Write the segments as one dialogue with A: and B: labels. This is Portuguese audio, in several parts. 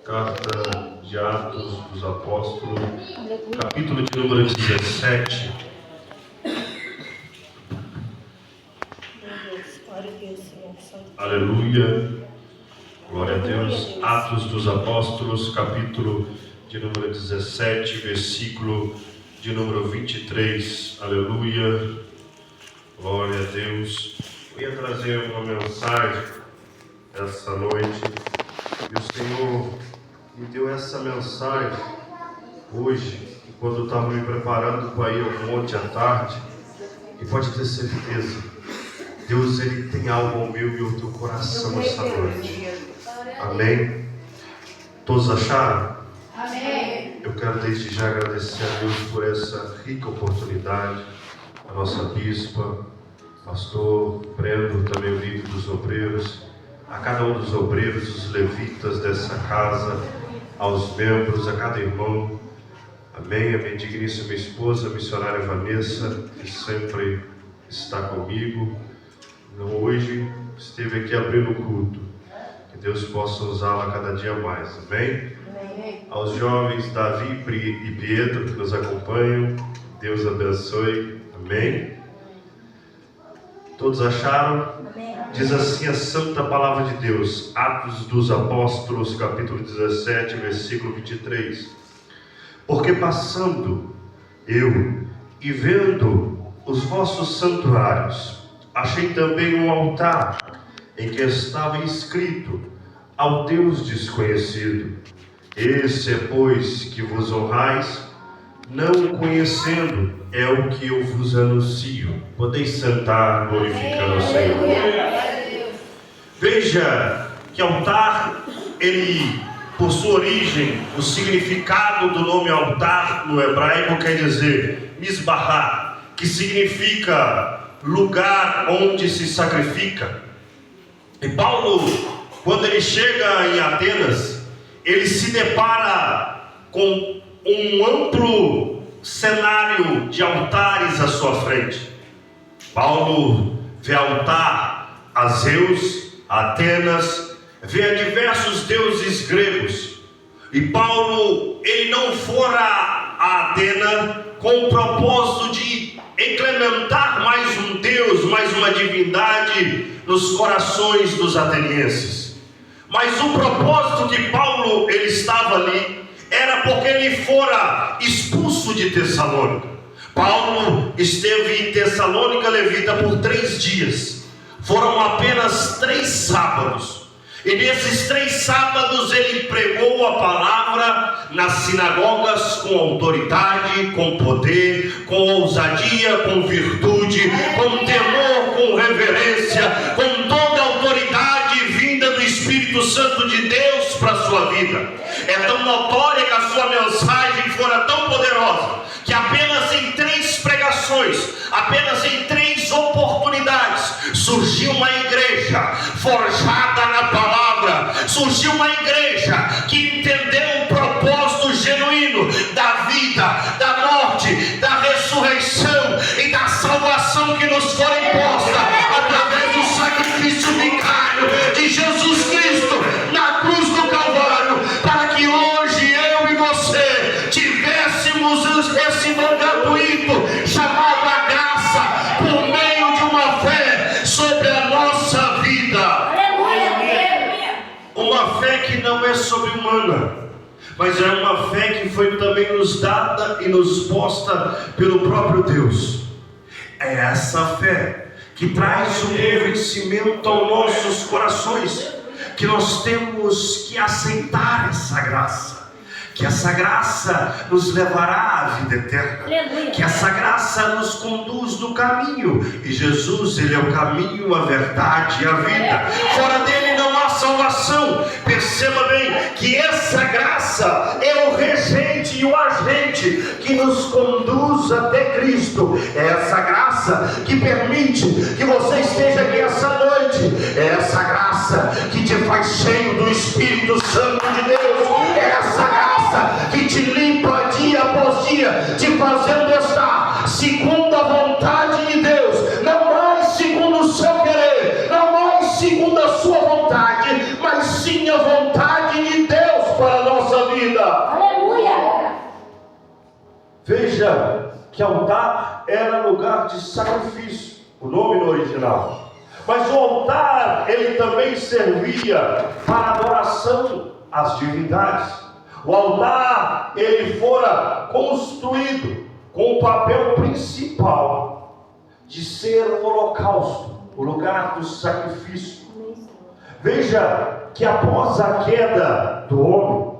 A: Carta de Atos dos Apóstolos, capítulo de número 17. Aleluia, glória a Deus. Atos dos Apóstolos, capítulo de número 17, versículo de número 23. Aleluia, glória a Deus. Eu ia trazer uma mensagem essa noite e o Senhor me deu essa mensagem hoje, quando eu estava me preparando para ir ao monte à tarde. E pode ter certeza, Deus, Ele tem algo ao meu e ao teu coração essa noite. Amém? Todos acharam?
B: Amém.
A: Eu quero desde já agradecer a Deus por essa rica oportunidade, a nossa bispa, pastor Brendo, também o líder dos obreiros, a cada um dos obreiros, os levitas dessa casa, aos membros, a cada irmão. Amém? A minha digníssima esposa, a missionária Vanessa, que sempre está comigo. Hoje esteve aqui abrindo o culto. Que Deus possa usá-la cada dia mais. Amém?
B: Amém.
A: Aos jovens Davi e Pietro que nos acompanham, Deus abençoe. Amém? Todos acharam?
B: Amém.
A: Diz assim a santa palavra de Deus, Atos dos Apóstolos, capítulo 17, versículo 23. Porque passando eu e vendo os vossos santuários, achei também um altar em que estava escrito: ao Deus desconhecido. Esse é, pois, que vos honrais, não o conhecendo, é o que eu vos anuncio. Podeis sentar, glorificando ao Senhor. Veja que altar, ele, por sua origem, o significado do nome altar no hebraico quer dizer misbahá, que significa lugar onde se sacrifica. E Paulo, quando ele chega em Atenas, ele se depara com um amplo cenário de altares à sua frente. Paulo vê altar a Zeus, a Atenas, vê a diversos deuses gregos. E Paulo, ele não fora a Atena com o propósito de implementar mais um Deus, mais uma divindade nos corações dos atenienses. Mas o propósito que Paulo, ele estava ali, era porque ele fora expulso de Tessalônica. Paulo esteve em Tessalônica levita por 3 dias. Foram apenas 3 sábados. E nesses 3 sábados ele pregou a palavra nas sinagogas com autoridade, com poder, com ousadia, com virtude, com temor, com reverência, com toda a autoridade vinda do Espírito Santo de Deus para a sua vida. É tão notória que a sua mensagem fora tão poderosa, que apenas em 3 pregações, apenas em 3 oportunidades, surgiu uma igreja forjada na palavra, surgiu uma igreja que entendeu o propósito genuíno da vida, da morte, da ressurreição e da salvação que nos foi imposta através do sacrifício vicário de Jesus Cristo na cruz do Calvário, para que hoje eu e você tivéssemos esse dom gratuito chamado a graça, por meio de uma fé sobre a nossa vida. Uma fé que não é sobre-humana, mas é uma fé que foi também nos dada e nos posta pelo próprio Deus. É essa fé que traz o convencimento aos nossos corações, que nós temos que aceitar essa graça, que essa graça nos levará à vida eterna, que essa graça nos conduz no caminho, e Jesus, Ele é o caminho, a verdade e a vida. Fora dele não há salvação. Perceba bem que essa graça é o regente e o agente que nos conduz até Cristo. É essa graça que permite que você esteja aqui essa noite. É essa graça que te faz cheio do Espírito Santo de Deus. É essa graça que te limpa dia após dia, te fazendo estar segundo a vontade de Deus, não mais segundo o seu querer, não mais segundo a sua vontade, mas sim a vontade de Deus para vida.
B: Aleluia.
A: Veja que altar era lugar de sacrifício, o nome no original. Mas o altar, ele também servia para adoração às divindades. O altar, ele fora construído com o papel principal de ser o holocausto, o lugar do sacrifício. Veja que após a queda do homem,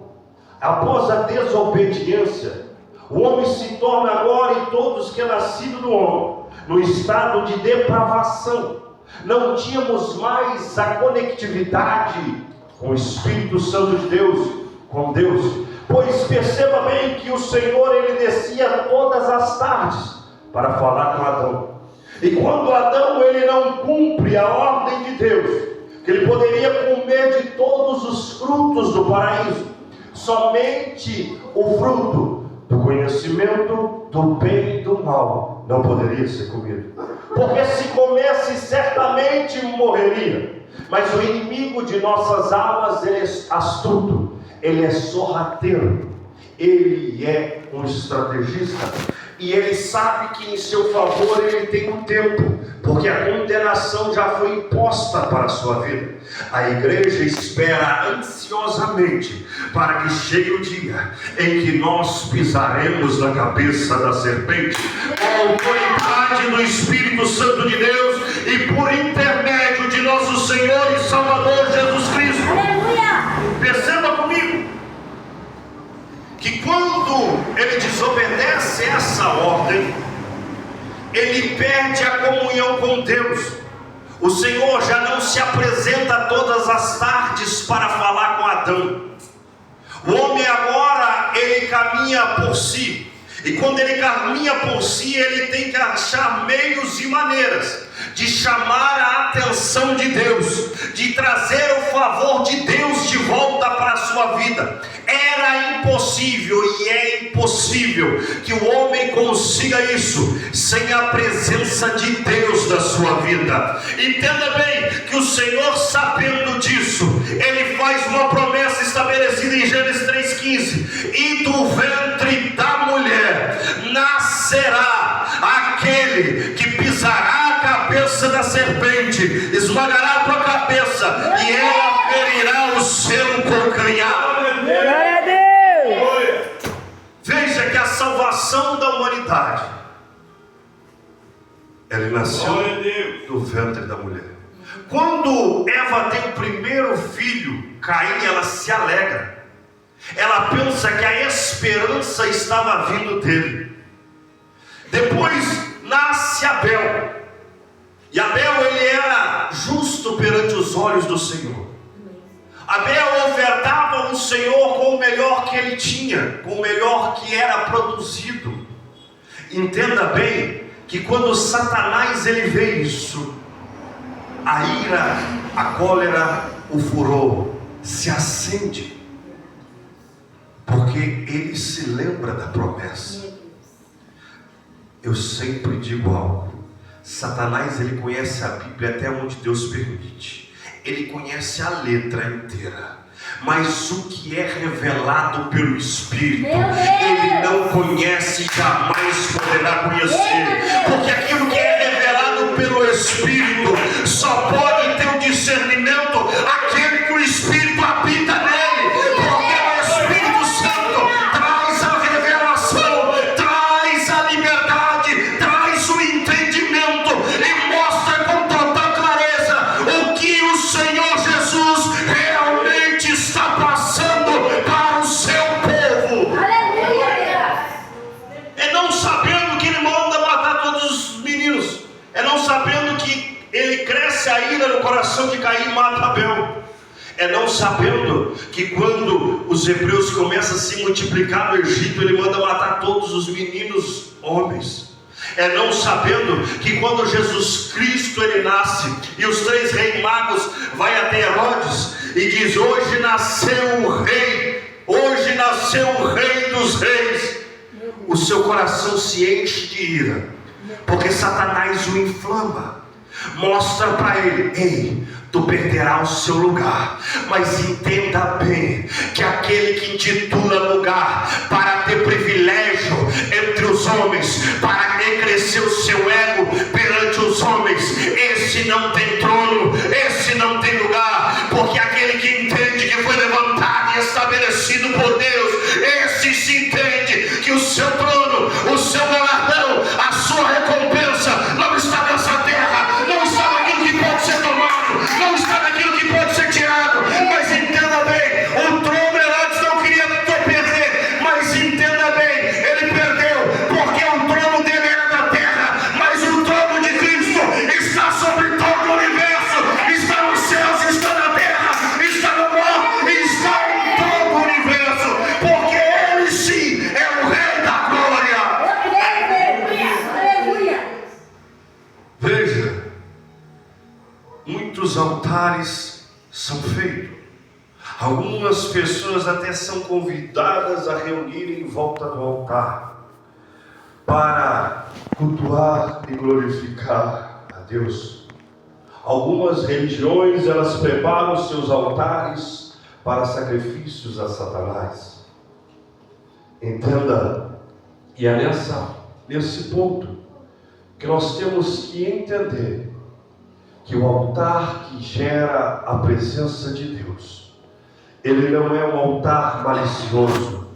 A: após a desobediência, o homem se torna agora, e todos que é nascido do homem, no estado de depravação. Não tínhamos mais a conectividade com o Espírito Santo de Deus, com Deus. Pois perceba bem que o Senhor, ele descia todas as tardes para falar com Adão. E quando Adão, ele não cumpre a ordem de Deus, que ele poderia comer de todos os frutos do paraíso, somente o fruto do conhecimento do bem e do mal não poderia ser comido, porque se comesse certamente morreria. Mas o inimigo de nossas almas, ele é astuto, ele é sorrateiro, ele é um estrategista, e ele sabe que em seu favor ele tem um tempo, porque a condenação já foi imposta para a sua vida. A igreja espera ansiosamente para que chegue o dia em que nós pisaremos na cabeça da serpente, com a autoridade do Espírito Santo de Deus e por intermédio de nosso Senhor e Salvador Jesus Cristo.
B: Aleluia.
A: Perceba comigo que quando ele desobedece essa ordem, ele perde a comunhão com Deus. O Senhor já não se apresenta todas as tardes para falar com Adão. O homem agora, ele caminha por si. E quando ele caminha por si, ele tem que achar meios e maneiras de chamar a atenção de Deus, de trazer o favor de Deus de volta para a sua vida. Era impossível e é impossível que o homem consiga isso sem a presença de Deus na sua vida. Entenda bem que o Senhor, sabendo disso, ele faz uma promessa estabelecida em Gênesis 3,15: e do ventre da mulher nascerá aquele que pisará a cabeça da serpente, esmagará a tua cabeça e ela ferirá o seu calcanhar.
C: Glória a Deus!
A: Veja que a salvação da humanidade, ele nasceu do ventre da mulher. Quando Eva tem o primeiro filho, Caim, ela se alegra. Ela pensa que a esperança estava vindo dele. Depois nasce Abel. E Abel, ele era justo perante os olhos do Senhor. Abel ofertava ao Senhor com o melhor que ele tinha, com o melhor que era produzido. Entenda bem que quando Satanás ele vê isso, a ira, a cólera, o furor se acende, porque ele se lembra da promessa. Eu sempre digo algo: Satanás, ele conhece a Bíblia até onde Deus permite. Ele conhece a letra inteira, mas o que é revelado pelo Espírito, ele não conhece e jamais poderá conhecer, porque aquilo que é revelado pelo Espírito só pode ter o discernimento aquele que o Espírito habita nele, porque o Espírito Santo traz a revelação, traz a liberdade, traz o entendimento e mostra com total clareza o que o Senhor Jesus realmente está passando para o seu povo.
B: Aleluia.
A: É não sabendo que ele manda matar todos os meninos, é não sabendo que ele cresce a ira no coração de Caim e mata Abel, é não sabendo que quando os hebreus começam a se multiplicar no Egito, ele manda matar todos os meninos homens. É não sabendo que quando Jesus Cristo ele nasce e os 3 reis magos vai até Herodes e diz: hoje nasceu o rei, hoje nasceu o rei dos reis, o seu coração se enche de ira, porque Satanás o inflama, mostra para ele: ei, tu perderás o seu lugar. Mas entenda bem que aquele que intitula lugar para ter privilégio entre os homens, para crescer o seu ego perante os homens, esse não tem trono, esse não tem lugar, porque aquele que entende que foi levantado e estabelecido por Deus, esse se entende que o seu trono, o seu galardão, a sua recompensa não está nessa terra, não está naquilo que pode ser tomado, não está naquilo que pode ser tirado. Mas entenda bem, o trono Herodes não queria perder, mas entenda bem, ele perdeu porque o trono dele era da terra, mas o trono de Cristo está sobre todo o universo, está nos céus, está na terra, está no mar, está em todo o universo, porque ele sim é o Rei da glória.
B: Aleluia.
A: Veja, muitos altares são feitos. Algumas pessoas até são convidadas a reunirem em volta do altar para cultuar e glorificar a Deus. Algumas religiões, elas preparam seus altares para sacrifícios a Satanás. Entenda, e é nesse ponto que nós temos que entender que o altar que gera a presença de Deus, ele não é um altar malicioso,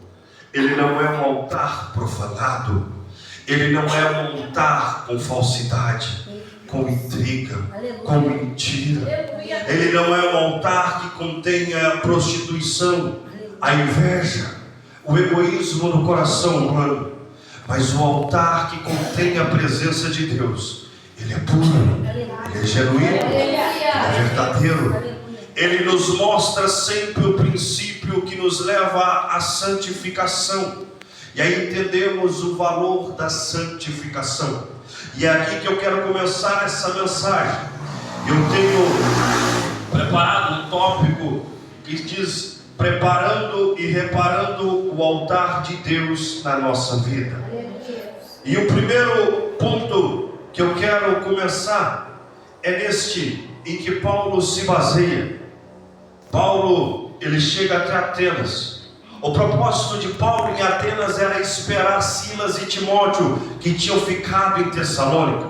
A: ele não é um altar profanado, ele não é um altar com falsidade, com intriga, com mentira. Ele não é um altar que contenha a prostituição, a inveja, o egoísmo no coração humano. Mas o altar que contém a presença de Deus, ele é puro, ele é genuíno, ele é verdadeiro. Ele nos mostra sempre o princípio que nos leva à santificação. E aí entendemos o valor da santificação. E é aqui que eu quero começar essa mensagem. Eu tenho preparado um tópico que diz: preparando e reparando o altar de Deus na nossa vida. E o primeiro ponto que eu quero começar é neste em que Paulo se baseia. Paulo, ele chega até Atenas. O propósito de Paulo em Atenas era esperar Silas e Timóteo, que tinham ficado em Tessalônica.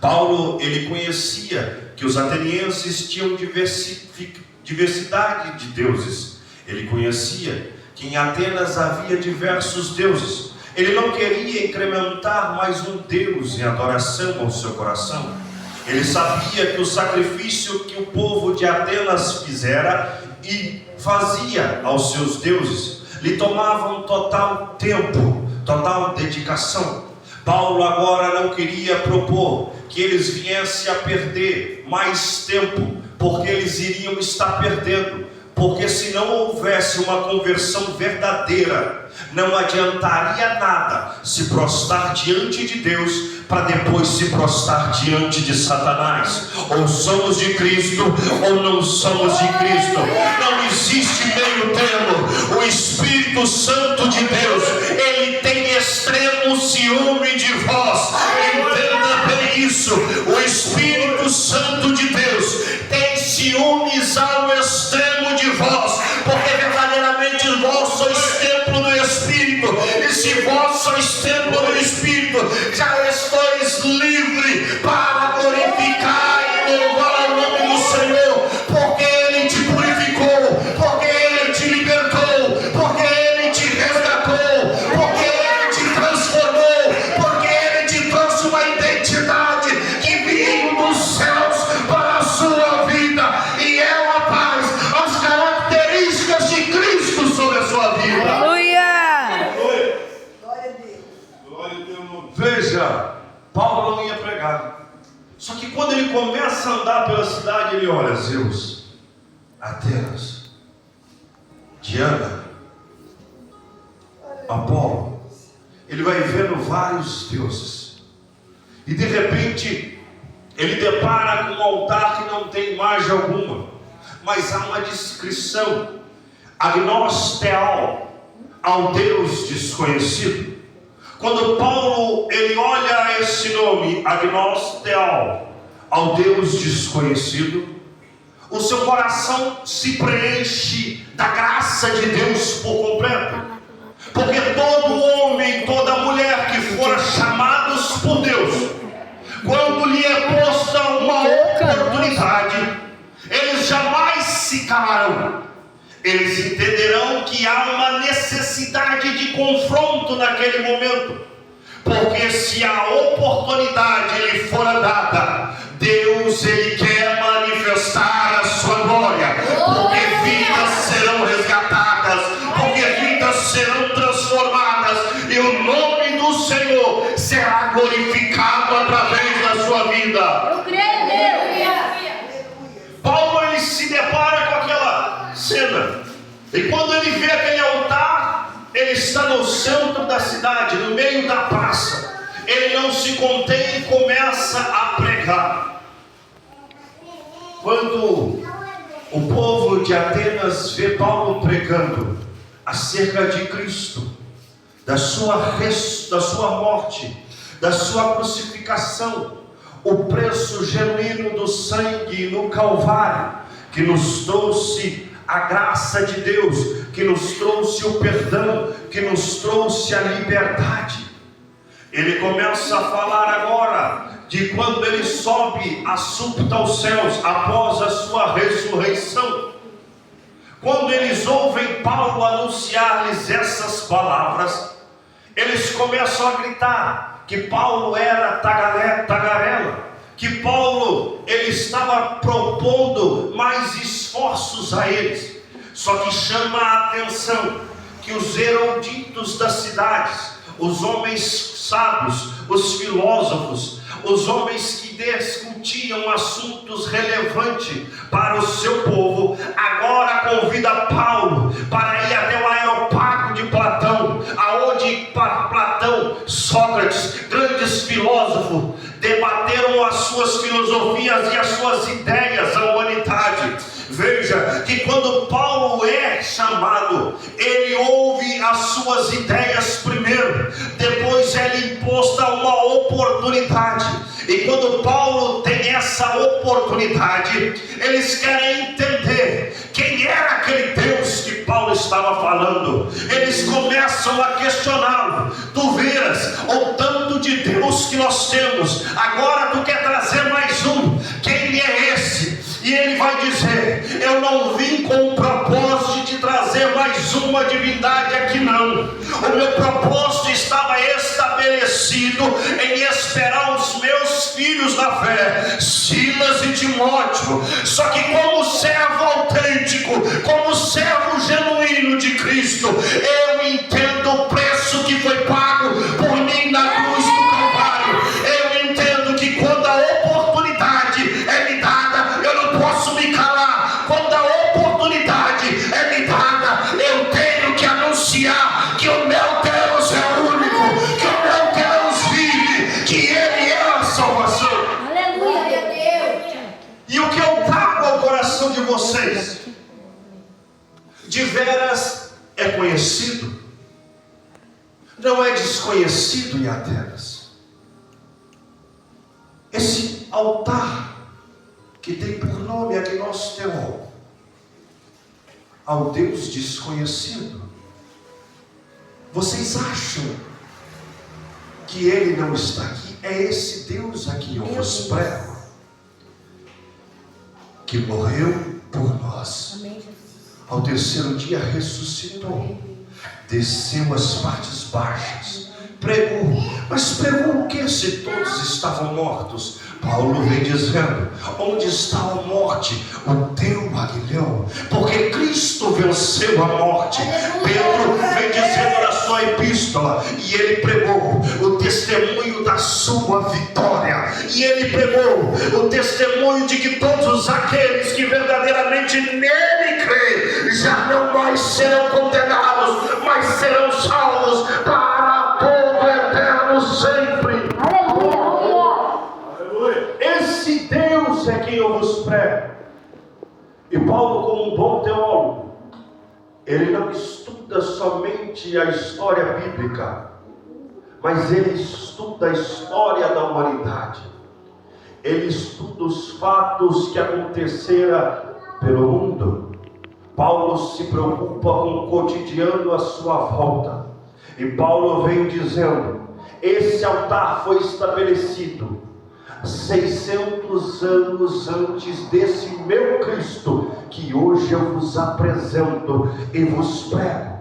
A: Paulo, ele conhecia que os atenienses tinham diversidade de deuses. Ele conhecia que em Atenas havia diversos deuses. Ele não queria incrementar mais um Deus em adoração ao seu coração. Ele sabia que o sacrifício que o povo de Atenas fizera e fazia aos seus deuses lhe tomava um total tempo, total dedicação. Paulo agora não queria propor que eles viessem a perder mais tempo, porque eles iriam estar perdendo. Porque se não houvesse uma conversão verdadeira, não adiantaria nada se prostrar diante de Deus para depois se prostrar diante de Satanás. Ou somos de Cristo ou não somos de Cristo. Não existe meio termo. O Espírito Santo de Deus, ele tem extremo ciúme de vós. Entenda bem isso. O Espírito Santo de Deus tem ciúmes ao extremo de vós, porque verdadeiramente vós sois templo do Espírito, e se vós sois templo do Espírito, já estáis livre para glorificar e louvar o nome do Senhor, porque Ele te purificou, porque Ele te libertou, porque Ele te resgatou, porque Ele te transformou, porque Ele te trouxe uma identidade que veio dos céus para a sua vida, e é a paz, as características de Cristo sobre a sua vida.
C: Aleluia!
B: Glória a Deus.
A: Veja, Paulo não ia pregar. Só que quando ele começa a andar pela cidade, ele olha: Zeus, Atenas, Diana, Apolo. Ele vai vendo vários deuses. E de repente, ele depara com um altar que não tem imagem alguma, mas há uma descrição: Agnos Theal, ao Deus desconhecido. Quando Paulo, ele olha esse nome, Agnos Theal, ao Deus desconhecido, o seu coração se preenche da graça de Deus por completo. Porque todo homem, toda mulher que for chamados por Deus, quando lhe é posta uma oportunidade, eles jamais se calarão. Eles entenderão que há uma necessidade de confronto naquele momento. Porque se a oportunidade lhe for dada, Deus, Ele quer manifestar a sua glória. Porque vidas serão resgatadas, porque vidas serão transformadas, e o nome do Senhor será glorificado através da sua vida.
B: Eu creio, Deus.
A: Paulo, ele se depara com aquela cena, e quando ele vê aquele altar, ele está no centro da cidade, no meio da praça. Ele não se contém e começa a pregar. Quando o povo de Atenas vê Paulo pregando acerca de Cristo, da sua morte, da sua crucificação, o preço genuíno do sangue no Calvário, que nos trouxe a graça de Deus, que nos trouxe o perdão, que nos trouxe a liberdade. Ele começa a falar agora de quando ele sobe a súbita aos céus após a sua ressurreição. Quando eles ouvem Paulo anunciar-lhes essas palavras, eles começam a gritar que Paulo era tagarela, que Paulo ele estava propondo mais esforços a eles. Só que chama a atenção que os eruditos das cidades, os homens sábios, os filósofos, os homens que discutiam assuntos relevantes para o seu povo, agora convida Paulo para ir até o Areópago de Platão, aonde Platão, Sócrates, grandes filósofos, debateram as suas filosofias e as suas ideias à humanidade. Veja que quando Paulo é chamado, ele ouve as suas ideias primeiro, depois é lhe imposta uma oportunidade. E quando Paulo tem essa oportunidade, eles querem entender quem era aquele Deus que Paulo estava falando. Eles começam a questioná-lo. Tu viras o tanto de Deus que nós temos, agora tu quer trazer mais um, quem é esse? E ele vai dizer: eu não vim com o propósito de trazer mais uma divindade aqui não. O meu propósito estava estabelecido em esperar os meus filhos na fé, Silas e Timóteo. Só que como servo autêntico, como servo genuíno de Cristo, eu entendo o preço que foi pago por mim na cruz do Calvário. Eu entendo que quando a oportunidade é me dada, eu não posso me calar. Quando a oportunidade é me dada, eu tenho que anunciar que o meu Deus é único, que o meu Deus vive, que Ele é a salvação.
B: Aleluia, Deus.
A: E o que eu trago ao coração de vocês, de veras é conhecido, não é desconhecido em Atenas. Esse altar que tem por nome Agnostheon, ao Deus desconhecido. Vocês acham que Ele não está aqui? É esse Deus a quem eu vos prego, que morreu por nós,
B: Amém, Jesus.
A: ao terceiro dia ressuscitou, desceu às partes baixas, pregou. Mas pregou o que se todos estavam mortos? Paulo vem dizendo: onde está a morte, o teu aguilhão? Porque Cristo venceu a morte. Pedro vem dizendo na sua epístola, e ele pregou o testemunho da sua vitória, e ele pregou o testemunho de que todos aqueles que verdadeiramente nele creem já não mais serão condenados, mas serão salvos para todo eterno sempre. Esse Deus é quem eu vos prego. E Paulo, como um bom teólogo, ele não estuda somente a história bíblica, mas ele estuda a história da humanidade. Ele estuda os fatos que aconteceram pelo mundo. Paulo se preocupa com o cotidiano à sua volta. E Paulo vem dizendo: esse altar foi estabelecido 600 anos antes desse meu Cristo, que hoje eu vos apresento e vos prego.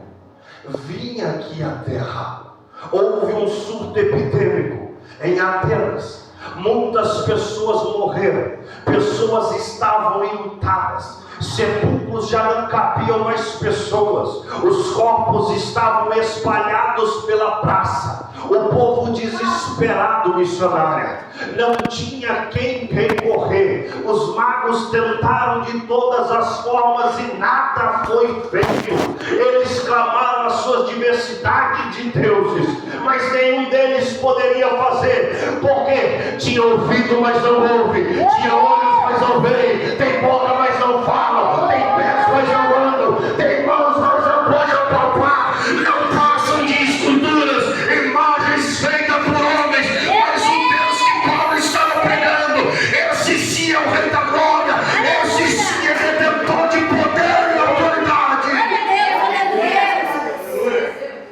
A: Vim aqui à terra. Houve um surto epidêmico em Atenas. Muitas pessoas morreram. Pessoas estavam enlutadas. Sepulcros já não cabiam mais pessoas. Os corpos estavam espalhados pela praça. O povo desesperado, missionária, não tinha quem recorrer. Os magos tentaram de todas as formas e nada foi feito. Eles clamaram as suas diversidades de deuses, mas nenhum deles poderia fazer, porque tinha ouvido, mas não ouve, tinha olhos, mas não vê, tem boca, mas não fala, tem pés, mas não andam, tem mãos, mas não pode apalpar, não passam de esculturas, imagens feitas por homens. Mas o Deus que Paulo estava pregando, esse sim é o Rei da Glória, esse sim é Redentor de poder e autoridade.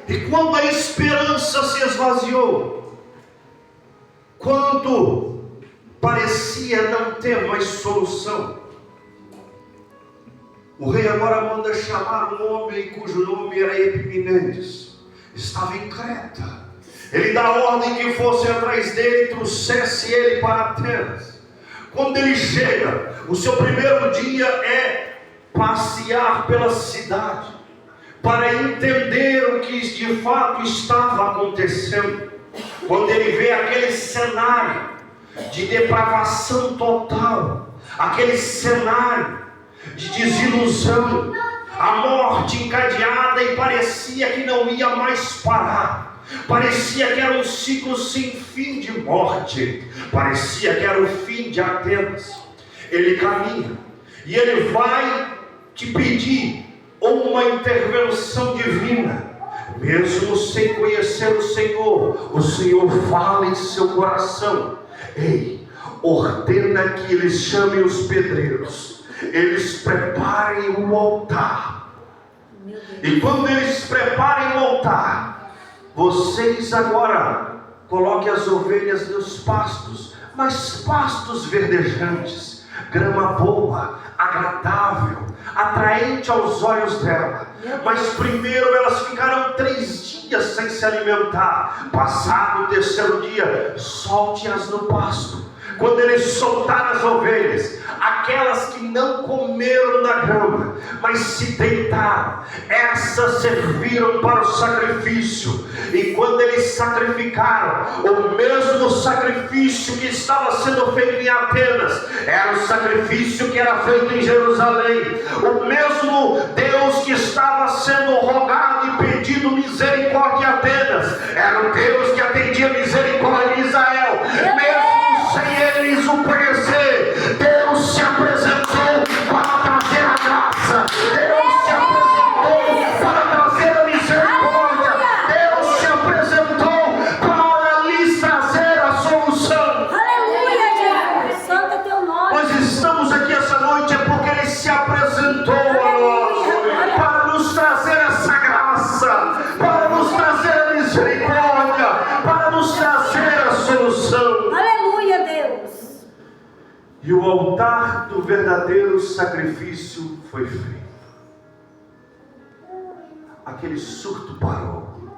A: E quando a esperança se esvaziou, quando parecia não ter mais solução, o rei agora manda chamar um homem cujo nome era Epiminondas. Estava em Creta. Ele dá ordem que fosse atrás dele e trouxesse ele para Atenas. Quando ele chega, o seu primeiro dia é passear pela cidade, para entender o que de fato estava acontecendo. Quando ele vê aquele cenário de depravação total, aquele cenário de desilusão, a morte encadeada, e parecia que não ia mais parar, parecia que era um ciclo sem fim de morte, parecia que era o fim de Atenas. Ele caminha e ele vai te pedir uma intervenção divina. Mesmo sem conhecer o Senhor fala em seu coração: ei, ordena que eles chamem os pedreiros, eles preparem o altar. E quando eles preparem o altar, vocês agora coloquem as ovelhas nos pastos, mas pastos verdejantes, grama boa, agradável, atraente aos olhos dela. Mas primeiro elas ficaram 3 dias sem se alimentar. Passado o 3º dia, solte-as no pasto. Quando ele soltar as ovelhas, aquelas que não comeram da grama, mas se deitaram, essas serviram para o sacrifício. E quando eles sacrificaram, o mesmo sacrifício que estava sendo feito em Atenas, era o sacrifício que era feito em Jerusalém. O mesmo Deus que estava sendo rogado e pedido misericórdia em Atenas, era o Deus que atendia misericórdia em Israel. Mesmo sem eles o conhecer, Deus se apresentou para trazer a graça, Deus se apresentou para trazer a misericórdia, Deus se apresentou para lhes trazer a solução.
B: Aleluia, Deus. Santo é teu nome.
A: Nós estamos aqui essa noite é porque Ele se apresentou a nós para nos trazer essa graça, para nos trazer a misericórdia, para nos trazer a solução.
B: Aleluia, Deus.
A: E o altar do verdadeiro sacrifício foi feito. Aquele surto parou.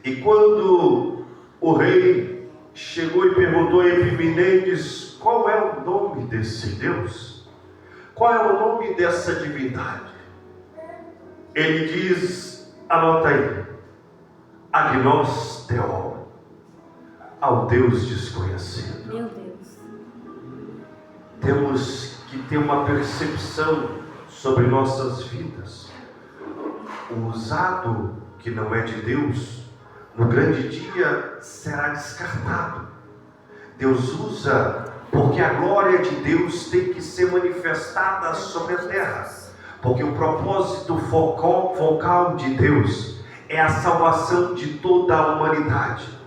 A: E quando o rei chegou e perguntou a Epiminondas: qual é o nome desse Deus? Qual é o nome dessa divindade? Ele diz, anota aí: Agnos Theon, ao Deus desconhecido.
B: Meu Deus.
A: Temos que ter uma percepção sobre nossas vidas. O usado que não é de Deus, no grande dia será descartado. Deus usa porque a glória de Deus tem que ser manifestada sobre a terra. Porque o propósito focal de Deus é a salvação de toda a humanidade.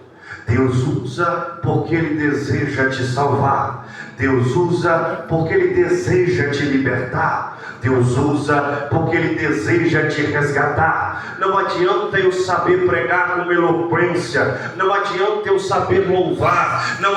A: Deus usa porque Ele deseja te salvar. Deus usa porque Ele deseja te libertar. Deus usa porque Ele deseja te resgatar. Não adianta eu saber pregar com eloquência, não adianta eu saber louvar, não